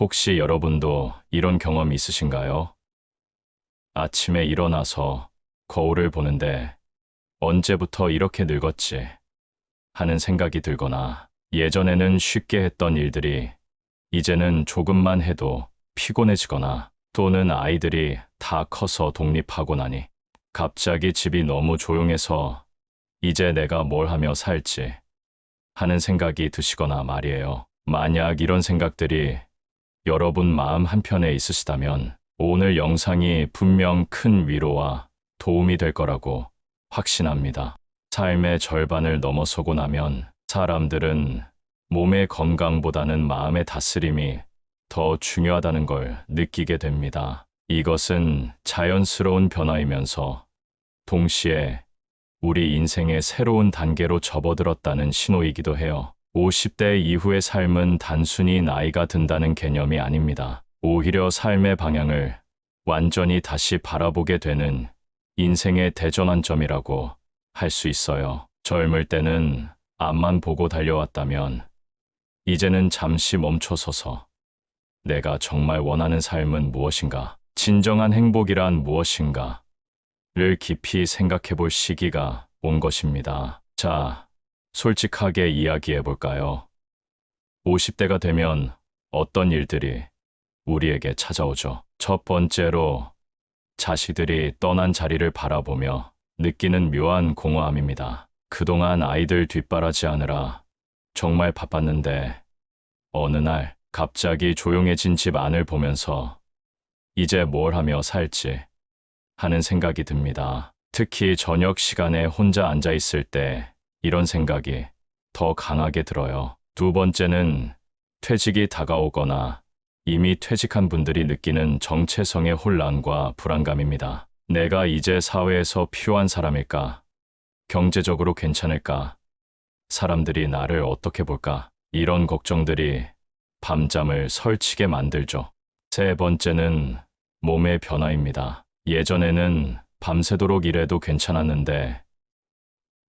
혹시 여러분도 이런 경험 있으신가요? 아침에 일어나서 거울을 보는데 언제부터 이렇게 늙었지 하는 생각이 들거나 예전에는 쉽게 했던 일들이 이제는 조금만 해도 피곤해지거나 또는 아이들이 다 커서 독립하고 나니 갑자기 집이 너무 조용해서 이제 내가 뭘 하며 살지 하는 생각이 드시거나 말이에요. 만약 이런 생각들이 여러분 마음 한편에 있으시다면 오늘 영상이 분명 큰 위로와 도움이 될 거라고 확신합니다. 삶의 절반을 넘어서고 나면 사람들은 몸의 건강보다는 마음의 다스림이 더 중요하다는 걸 느끼게 됩니다. 이것은 자연스러운 변화이면서 동시에 우리 인생의 새로운 단계로 접어들었다는 신호이기도 해요. 50대 이후의 삶은 단순히 나이가 든다는 개념이 아닙니다. 오히려 삶의 방향을 완전히 다시 바라보게 되는 인생의 대전환점이라고 할 수 있어요. 젊을 때는 앞만 보고 달려왔다면 이제는 잠시 멈춰서서 내가 정말 원하는 삶은 무엇인가, 진정한 행복이란 무엇인가 를 깊이 생각해 볼 시기가 온 것입니다. 자, 솔직하게 이야기해 볼까요? 50대가 되면 어떤 일들이 우리에게 찾아오죠? 첫 번째로 자식들이 떠난 자리를 바라보며 느끼는 묘한 공허함입니다. 그동안 아이들 뒷바라지하느라 정말 바빴는데 어느 날 갑자기 조용해진 집 안을 보면서 이제 뭘 하며 살지 하는 생각이 듭니다. 특히 저녁 시간에 혼자 앉아 있을 때 이런 생각이 더 강하게 들어요. 두 번째는 퇴직이 다가오거나 이미 퇴직한 분들이 느끼는 정체성의 혼란과 불안감입니다. 내가 이제 사회에서 필요한 사람일까? 경제적으로 괜찮을까? 사람들이 나를 어떻게 볼까? 이런 걱정들이 밤잠을 설치게 만들죠. 세 번째는 몸의 변화입니다. 예전에는 밤새도록 일해도 괜찮았는데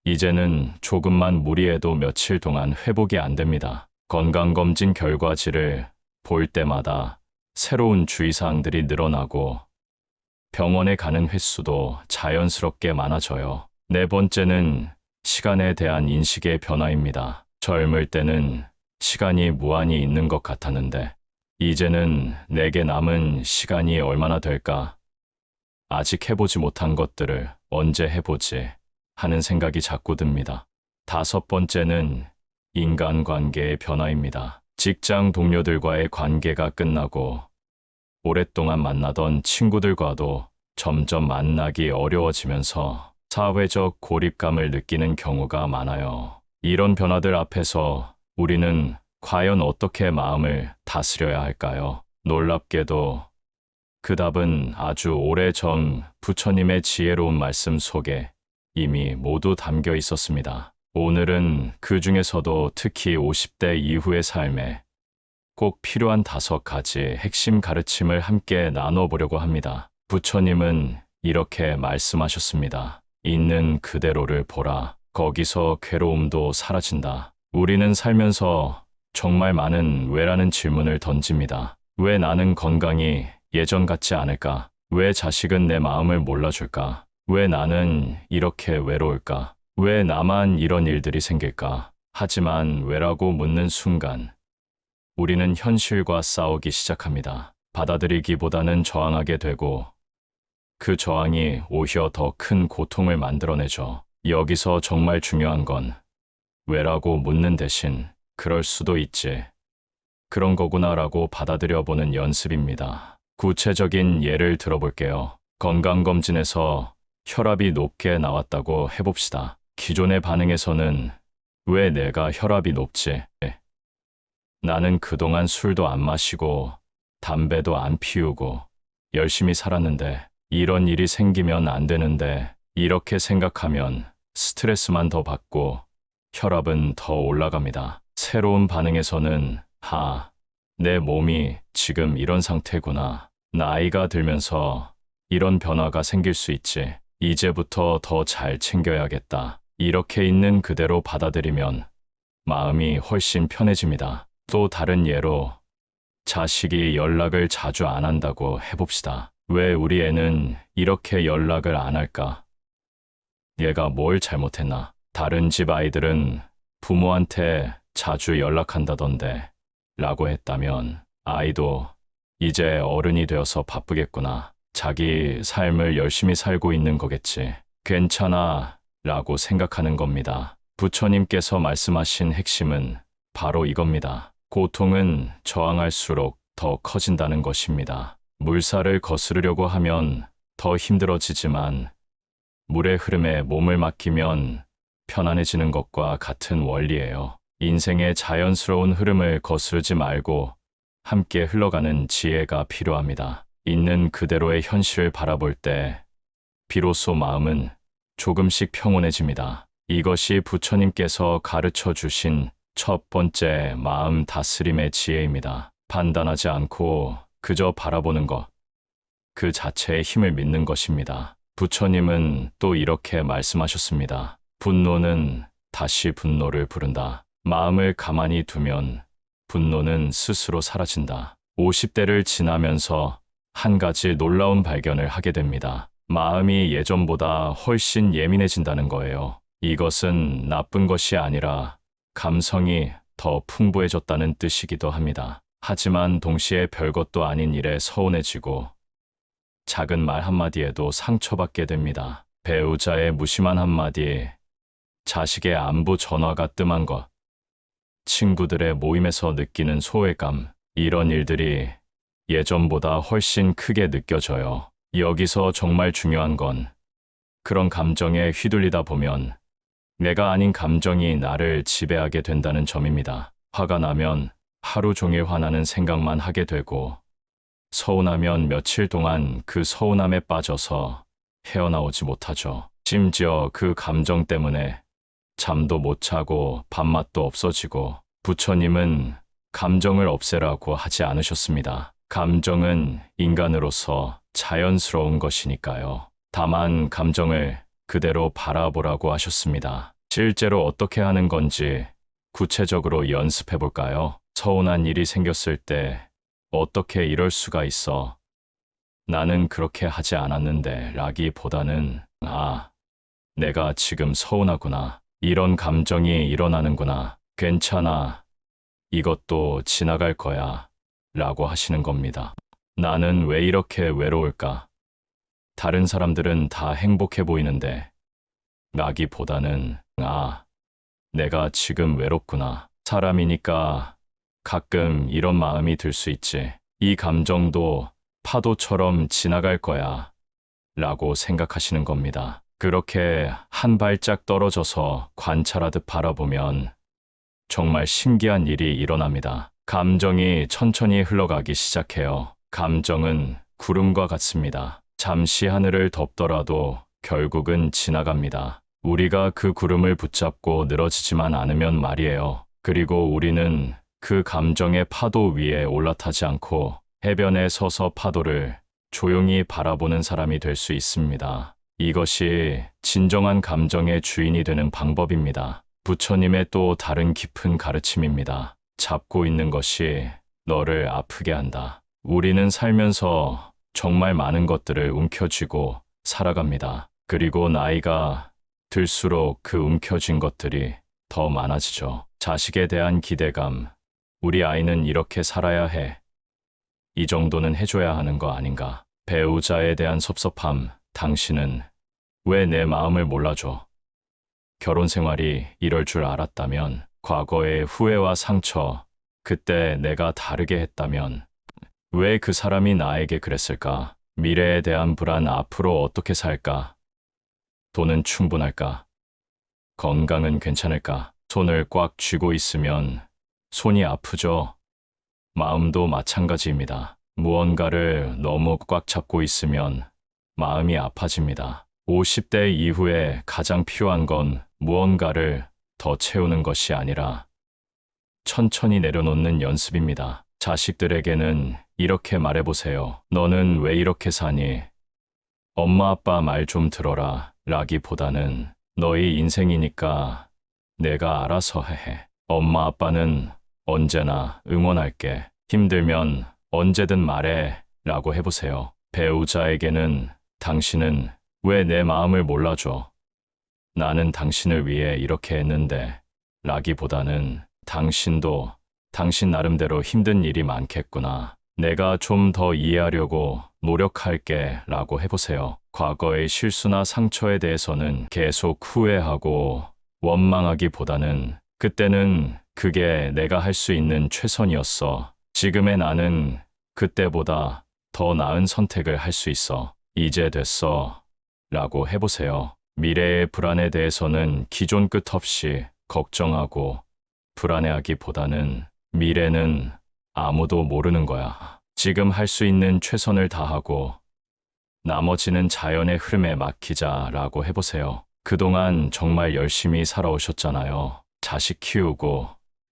이제는 조금만 무리해도 며칠 동안 회복이 안 됩니다. 건강검진 결과지를 볼 때마다 새로운 주의사항들이 늘어나고 병원에 가는 횟수도 자연스럽게 많아져요. 네 번째는 시간에 대한 인식의 변화입니다. 젊을 때는 시간이 무한히 있는 것 같았는데 이제는 내게 남은 시간이 얼마나 될까? 아직 해보지 못한 것들을 언제 해보지 하는 생각이 자꾸 듭니다. 다섯 번째는 인간관계의 변화입니다. 직장 동료들과의 관계가 끝나고 오랫동안 만나던 친구들과도 점점 만나기 어려워지면서 사회적 고립감을 느끼는 경우가 많아요. 이런 변화들 앞에서 우리는 과연 어떻게 마음을 다스려야 할까요? 놀랍게도 그 답은 아주 오래전 부처님의 지혜로운 말씀 속에 이미 모두 담겨 있었습니다. 오늘은 그 중에서도 특히 50대 이후의 삶에 꼭 필요한 5가지 핵심 가르침을 함께 나눠보려고 합니다. 부처님은 이렇게 말씀하셨습니다. 있는 그대로를 보라. 거기서 괴로움도 사라진다. 우리는 살면서 정말 많은 왜라는 질문을 던집니다. 왜 나는 건강이 예전 같지 않을까? 왜 자식은 내 마음을 몰라줄까? 왜 나는 이렇게 외로울까? 왜 나만 이런 일들이 생길까? 하지만 왜라고 묻는 순간 우리는 현실과 싸우기 시작합니다. 받아들이기보다는 저항하게 되고 그 저항이 오히려 더 큰 고통을 만들어내죠. 여기서 정말 중요한 건 왜라고 묻는 대신 그럴 수도 있지. 그런 거구나라고 받아들여보는 연습입니다. 구체적인 예를 들어볼게요. 건강검진에서 혈압이 높게 나왔다고 해봅시다. 기존의 반응에서는 왜 내가 혈압이 높지? 나는 그동안 술도 안 마시고 담배도 안 피우고 열심히 살았는데 이런 일이 생기면 안 되는데 이렇게 생각하면 스트레스만 더 받고 혈압은 더 올라갑니다. 새로운 반응에서는 내 몸이 지금 이런 상태구나. 나이가 들면서 이런 변화가 생길 수 있지. 이제부터 더 잘 챙겨야겠다. 이렇게 있는 그대로 받아들이면 마음이 훨씬 편해집니다. 또 다른 예로 자식이 연락을 자주 안 한다고 해봅시다. 왜 우리 애는 이렇게 연락을 안 할까? 얘가 뭘 잘못했나? 다른 집 아이들은 부모한테 자주 연락한다던데 라고 했다면 아이도 이제 어른이 되어서 바쁘겠구나. 자기 삶을 열심히 살고 있는 거겠지. 괜찮아 라고 생각하는 겁니다. 부처님께서 말씀하신 핵심은 바로 이겁니다. 고통은 저항할수록 더 커진다는 것입니다. 물살을 거스르려고 하면 더 힘들어지지만 물의 흐름에 몸을 맡기면 편안해지는 것과 같은 원리예요. 인생의 자연스러운 흐름을 거스르지 말고 함께 흘러가는 지혜가 필요합니다. 있는 그대로의 현실을 바라볼 때 비로소 마음은 조금씩 평온해집니다. 이것이 부처님께서 가르쳐 주신 첫 번째 마음 다스림의 지혜입니다. 판단하지 않고 그저 바라보는 것, 그 자체의 힘을 믿는 것입니다. 부처님은 또 이렇게 말씀하셨습니다. 분노는 다시 분노를 부른다. 마음을 가만히 두면 분노는 스스로 사라진다. 50대를 지나면서 한 가지 놀라운 발견을 하게 됩니다. 마음이 예전보다 훨씬 예민해진다는 거예요. 이것은 나쁜 것이 아니라 감성이 더 풍부해졌다는 뜻이기도 합니다. 하지만 동시에 별것도 아닌 일에 서운해지고 작은 말 한마디에도 상처받게 됩니다. 배우자의 무심한 한마디, 자식의 안부 전화가 뜸한 것, 친구들의 모임에서 느끼는 소외감, 이런 일들이 예전보다 훨씬 크게 느껴져요. 여기서 정말 중요한 건 그런 감정에 휘둘리다 보면 내가 아닌 감정이 나를 지배하게 된다는 점입니다. 화가 나면 하루 종일 화나는 생각만 하게 되고 서운하면 며칠 동안 그 서운함에 빠져서 헤어나오지 못하죠. 심지어 그 감정 때문에 잠도 못 자고 밥맛도 없어지고 부처님은 감정을 없애라고 하지 않으셨습니다. 감정은 인간으로서 자연스러운 것이니까요. 다만 감정을 그대로 바라보라고 하셨습니다. 실제로 어떻게 하는 건지 구체적으로 연습해 볼까요? 서운한 일이 생겼을 때 어떻게 이럴 수가 있어? 나는 그렇게 하지 않았는데 라기보다는 내가 지금 서운하구나. 이런 감정이 일어나는구나. 괜찮아. 이것도 지나갈 거야. 라고 하시는 겁니다. 나는 왜 이렇게 외로울까? 다른 사람들은 다 행복해 보이는데 라기보다는 내가 지금 외롭구나. 사람이니까 가끔 이런 마음이 들 수 있지. 이 감정도 파도처럼 지나갈 거야. 라고 생각하시는 겁니다. 그렇게 한 발짝 떨어져서 관찰하듯 바라보면 정말 신기한 일이 일어납니다. 감정이 천천히 흘러가기 시작해요. 감정은 구름과 같습니다. 잠시 하늘을 덮더라도 결국은 지나갑니다. 우리가 그 구름을 붙잡고 늘어지지만 않으면 말이에요. 그리고 우리는 그 감정의 파도 위에 올라타지 않고 해변에 서서 파도를 조용히 바라보는 사람이 될 수 있습니다. 이것이 진정한 감정의 주인이 되는 방법입니다. 부처님의 또 다른 깊은 가르침입니다. 잡고 있는 것이 너를 아프게 한다. 우리는 살면서 정말 많은 것들을 움켜쥐고 살아갑니다. 그리고 나이가 들수록 그 움켜쥔 것들이 더 많아지죠. 자식에 대한 기대감, 우리 아이는 이렇게 살아야 해. 이 정도는 해줘야 하는 거 아닌가. 배우자에 대한 섭섭함, 당신은 왜 내 마음을 몰라줘? 결혼 생활이 이럴 줄 알았다면, 과거의 후회와 상처, 그때 내가 다르게 했다면, 왜 그 사람이 나에게 그랬을까? 미래에 대한 불안, 앞으로 어떻게 살까? 돈은 충분할까? 건강은 괜찮을까? 손을 꽉 쥐고 있으면 손이 아프죠? 마음도 마찬가지입니다. 무언가를 너무 꽉 잡고 있으면 마음이 아파집니다. 50대 이후에 가장 필요한 건 무언가를 더 채우는 것이 아니라 천천히 내려놓는 연습입니다. 자식들에게는 이렇게 말해보세요. 너는 왜 이렇게 사니? 엄마 아빠 말 좀 들어라. 라기보다는 너희 인생이니까 내가 알아서 해. 엄마 아빠는 언제나 응원할게. 힘들면 언제든 말해 라고 해보세요. 배우자에게는 당신은 왜 내 마음을 몰라줘? 나는 당신을 위해 이렇게 했는데 라기보다는 당신도 당신 나름대로 힘든 일이 많겠구나. 내가 좀 더 이해하려고 노력할게 라고 해보세요. 과거의 실수나 상처에 대해서는 계속 후회하고 원망하기보다는 그때는 그게 내가 할 수 있는 최선이었어. 지금의 나는 그때보다 더 나은 선택을 할 수 있어. 이제 됐어. 라고 해보세요. 미래의 불안에 대해서는 기존 끝없이 걱정하고 불안해하기보다는 미래는 아무도 모르는 거야. 지금 할 수 있는 최선을 다하고 나머지는 자연의 흐름에 맡기자라고 해보세요. 그동안 정말 열심히 살아오셨잖아요. 자식 키우고,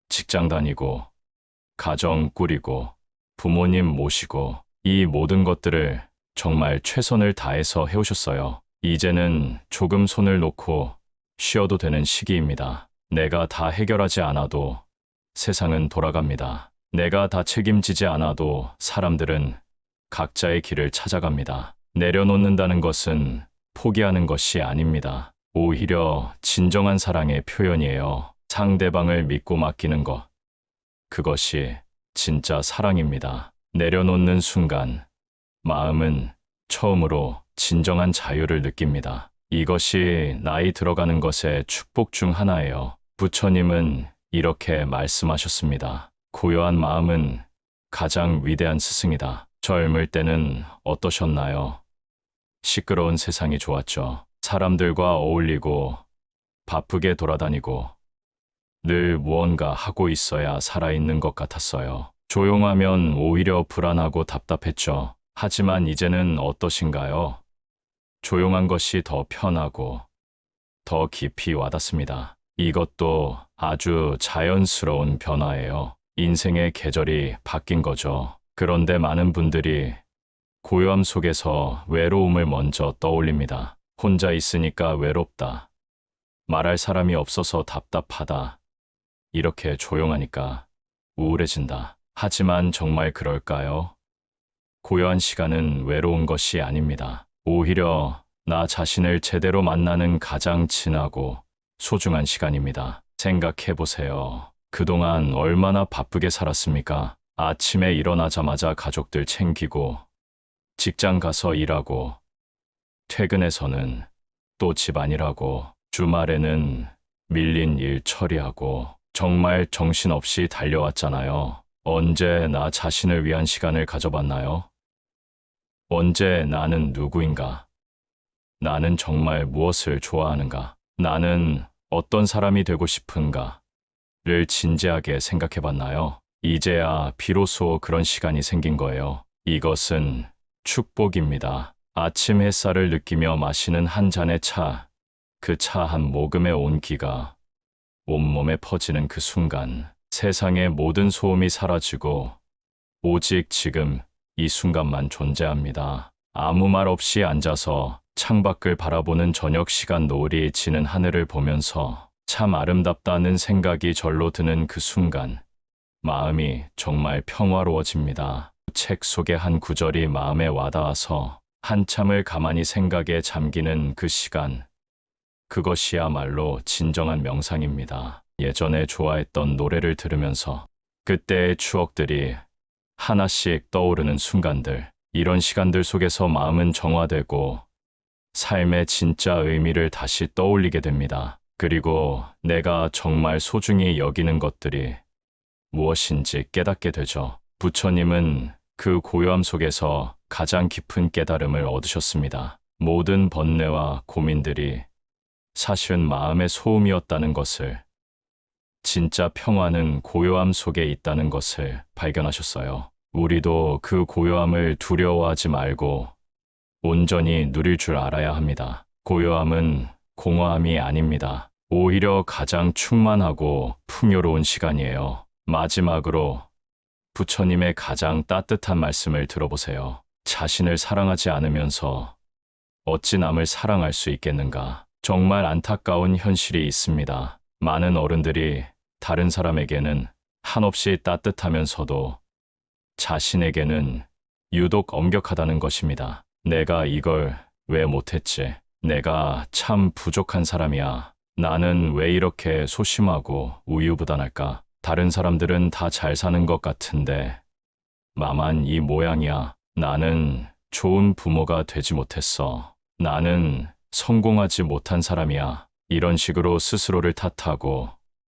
직장 다니고, 가정 꾸리고, 부모님 모시고, 이 모든 것들을 정말 최선을 다해서 해오셨어요. 이제는 조금 손을 놓고 쉬어도 되는 시기입니다. 내가 다 해결하지 않아도 세상은 돌아갑니다. 내가 다 책임지지 않아도 사람들은 각자의 길을 찾아갑니다. 내려놓는다는 것은 포기하는 것이 아닙니다. 오히려 진정한 사랑의 표현이에요. 상대방을 믿고 맡기는 것. 그것이 진짜 사랑입니다. 내려놓는 순간, 마음은 처음으로 진정한 자유를 느낍니다. 이것이 나이 들어가는 것의 축복 중 하나예요. 부처님은 이렇게 말씀하셨습니다. 고요한 마음은 가장 위대한 스승이다. 젊을 때는 어떠셨나요? 시끄러운 세상이 좋았죠. 사람들과 어울리고 바쁘게 돌아다니고 늘 무언가 하고 있어야 살아있는 것 같았어요. 조용하면 오히려 불안하고 답답했죠. 하지만 이제는 어떠신가요? 조용한 것이 더 편하고 더 깊이 와닿습니다. 이것도 아주 자연스러운 변화예요. 인생의 계절이 바뀐 거죠. 그런데 많은 분들이 고요함 속에서 외로움을 먼저 떠올립니다. 혼자 있으니까 외롭다. 말할 사람이 없어서 답답하다. 이렇게 조용하니까 우울해진다. 하지만 정말 그럴까요? 고요한 시간은 외로운 것이 아닙니다. 오히려 나 자신을 제대로 만나는 가장 진하고 소중한 시간입니다. 생각해 보세요. 그동안 얼마나 바쁘게 살았습니까? 아침에 일어나자마자 가족들 챙기고, 직장 가서 일하고, 퇴근해서는 또 집안일하고, 주말에는 밀린 일 처리하고, 정말 정신없이 달려왔잖아요. 언제 나 자신을 위한 시간을 가져봤나요? 언제 나는 누구인가? 나는 정말 무엇을 좋아하는가? 나는 어떤 사람이 되고 싶은가? 를 진지하게 생각해 봤나요? 이제야 비로소 그런 시간이 생긴 거예요. 이것은 축복입니다. 아침 햇살을 느끼며 마시는 한 잔의 차, 그 차 한 모금의 온기가 온몸에 퍼지는 그 순간, 세상의 모든 소음이 사라지고 오직 지금 이 순간만 존재합니다. 아무 말 없이 앉아서 창밖을 바라보는 저녁 시간 노을이 지는 하늘을 보면서 참 아름답다는 생각이 절로 드는 그 순간, 마음이 정말 평화로워집니다. 책 속의 한 구절이 마음에 와닿아서 한참을 가만히 생각에 잠기는 그 시간, 그것이야말로 진정한 명상입니다. 예전에 좋아했던 노래를 들으면서 그때의 추억들이 하나씩 떠오르는 순간들, 이런 시간들 속에서 마음은 정화되고 삶의 진짜 의미를 다시 떠올리게 됩니다. 그리고 내가 정말 소중히 여기는 것들이 무엇인지 깨닫게 되죠. 부처님은 그 고요함 속에서 가장 깊은 깨달음을 얻으셨습니다. 모든 번뇌와 고민들이 사실은 마음의 소음이었다는 것을, 진짜 평화는 고요함 속에 있다는 것을 발견하셨어요. 우리도 그 고요함을 두려워하지 말고 온전히 누릴 줄 알아야 합니다. 고요함은 공허함이 아닙니다. 오히려 가장 충만하고 풍요로운 시간이에요. 마지막으로 부처님의 가장 따뜻한 말씀을 들어보세요. 자신을 사랑하지 않으면서 어찌 남을 사랑할 수 있겠는가? 정말 안타까운 현실이 있습니다. 많은 어른들이 다른 사람에게는 한없이 따뜻하면서도 자신에게는 유독 엄격하다는 것입니다. 내가 이걸 왜 못했지? 내가 참 부족한 사람이야. 나는 왜 이렇게 소심하고 우유부단할까? 다른 사람들은 다 잘 사는 것 같은데 나만 이 모양이야. 나는 좋은 부모가 되지 못했어. 나는 성공하지 못한 사람이야. 이런 식으로 스스로를 탓하고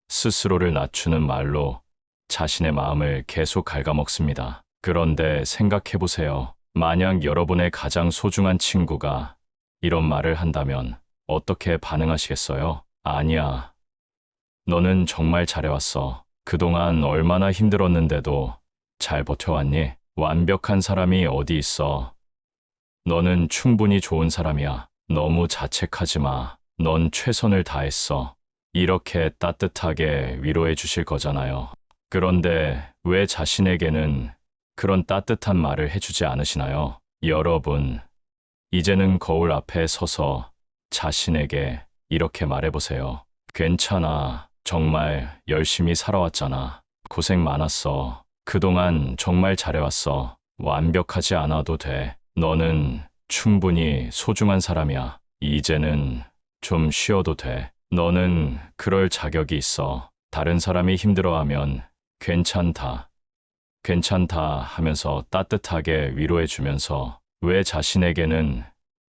스스로를 낮추는 말로 자신의 마음을 계속 갉아먹습니다. 그런데 생각해 보세요. 만약 여러분의 가장 소중한 친구가 이런 말을 한다면 어떻게 반응하시겠어요? 아니야. 너는 정말 잘해왔어. 그동안 얼마나 힘들었는데도 잘 버텨왔니? 완벽한 사람이 어디 있어? 너는 충분히 좋은 사람이야. 너무 자책하지 마. 넌 최선을 다했어. 이렇게 따뜻하게 위로해 주실 거잖아요. 그런데 왜 자신에게는 그런 따뜻한 말을 해주지 않으시나요? 여러분, 이제는 거울 앞에 서서 자신에게 이렇게 말해보세요. 괜찮아. 정말 열심히 살아왔잖아. 고생 많았어. 그동안 정말 잘해왔어. 완벽하지 않아도 돼. 너는 충분히 소중한 사람이야. 이제는 좀 쉬어도 돼. 너는 그럴 자격이 있어. 다른 사람이 힘들어하면 괜찮다. 괜찮다 하면서 따뜻하게 위로해주면서 왜 자신에게는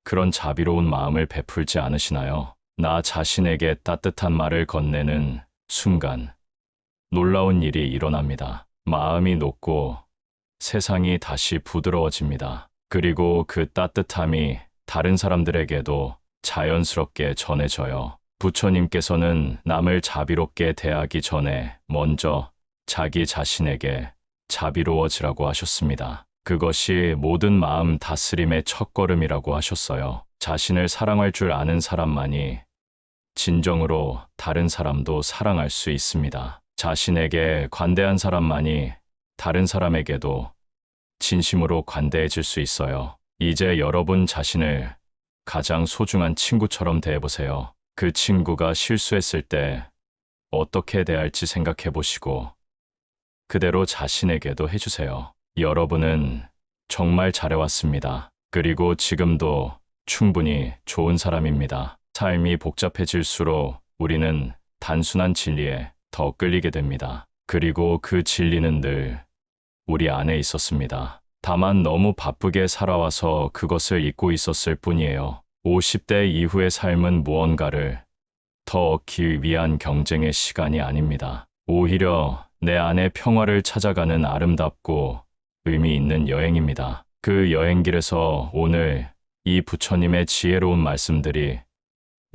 그런 자비로운 마음을 베풀지 않으시나요? 나 자신에게 따뜻한 말을 건네는 순간 놀라운 일이 일어납니다. 마음이 녹고 세상이 다시 부드러워집니다. 그리고 그 따뜻함이 다른 사람들에게도 자연스럽게 전해져요. 부처님께서는 남을 자비롭게 대하기 전에 먼저 자기 자신에게 자비로워지라고 하셨습니다. 그것이 모든 마음 다스림의 첫걸음이라고 하셨어요. 자신을 사랑할 줄 아는 사람만이 진정으로 다른 사람도 사랑할 수 있습니다. 자신에게 관대한 사람만이 다른 사람에게도 진심으로 관대해질 수 있어요. 이제 여러분 자신을 가장 소중한 친구처럼 대해보세요. 그 친구가 실수했을 때 어떻게 대할지 생각해 보시고 그대로 자신에게도 해주세요. 여러분은 정말 잘해왔습니다. 그리고 지금도 충분히 좋은 사람입니다. 삶이 복잡해질수록 우리는 단순한 진리에 더 끌리게 됩니다. 그리고 그 진리는 늘 우리 안에 있었습니다. 다만 너무 바쁘게 살아와서 그것을 잊고 있었을 뿐이에요. 50대 이후의 삶은 무언가를 더 얻기 위한 경쟁의 시간이 아닙니다. 오히려 내 안의 평화를 찾아가는 아름답고 의미 있는 여행입니다. 그 여행길에서 오늘 이 부처님의 지혜로운 말씀들이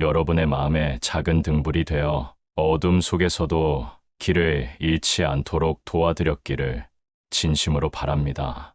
여러분의 마음에 작은 등불이 되어 어둠 속에서도 길을 잃지 않도록 도와드렸기를 진심으로 바랍니다.